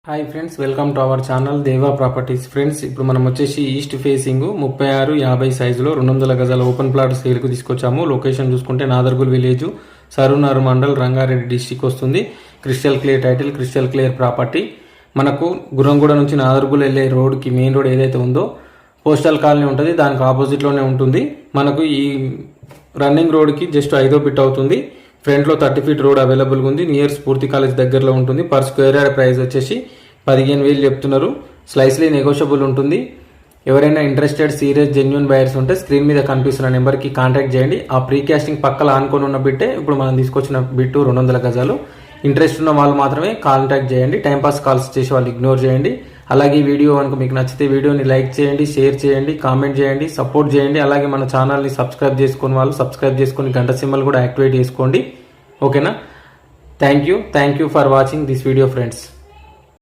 Hi friends, welcome to our channel దేవా properties. Friends, ఇప్పుడు మనం వచ్చేసి ఈస్ట్ ఫేసింగ్ 36-50 సైజులో 200 గజాల ఓపెన్ ప్లాట్ సేల్కు తీసుకొచ్చాము. లొకేషన్ చూసుకుంటే నాదర్గుల్ విలేజ్, సరూనగర్ మండల్, రంగారెడ్డి డిస్టిక్ వస్తుంది. Crystal clear title, crystal clear property. మనకు గురంగూడ నుంచి నాదర్గుల్ వెళ్ళే రోడ్కి, మెయిన్ రోడ్ ఏదైతే ఉందో పోస్టల్ కాలనీ ఉంటుంది, దానికి ఆపోజిట్లోనే ఉంటుంది. మనకు ఈ రన్నింగ్ రోడ్కి జస్ట్ 5వ బిట్ అవుతుంది. ఫ్రంట్లో 30 ఫీట్ రోడ్ అవైలబుల్గా ఉంది. నియర్ స్ఫూర్తి కాలేజ్ దగ్గరలో ఉంటుంది. పర్ స్క్వేర్ యార్డ్ ప్రైస్ వచ్చేసి 15,000 చెప్తున్నారు. స్లైస్లీ నెగోషియబుల్ ఉంటుంది. ఎవరైనా ఇంట్రెస్టెడ్ సీరియస్ జెన్యున్ బయర్స్ ఉంటే స్క్రీన్ మీద కనిపిస్తున్న నెంబర్కి కాంటాక్ట్ చేయండి. ఆ ప్రీకాస్టింగ్ పక్కల ఆనుకొని ఉన్న బిట్టే ఇప్పుడు మనం తీసుకొచ్చిన బిట్టు 200 గజాలు. ఇంట్రెస్ట్ ఉన్న వాళ్ళు మాత్రమే కాంటాక్ట్ చేయండి. టైంపాస్ కాల్స్ చేసి వాళ్ళు ఇగ్నోర్ చేయండి. అలాగే వీడియో కనుక మీకు నచ్చితే వీడియోని లైక్ చేయండి, షేర్ చేయండి, కామెంట్ చేయండి, సపోర్ట్ చేయండి. అలాగే మన ఛానల్ని సబ్స్క్రైబ్ చేసుకుని వాళ్ళు సబ్స్క్రైబ్ చేసుకొని గంట సింబల్ కూడా యాక్టివేట్ చేసుకోండి. ఓకేనా? Thank you for watching this video friends.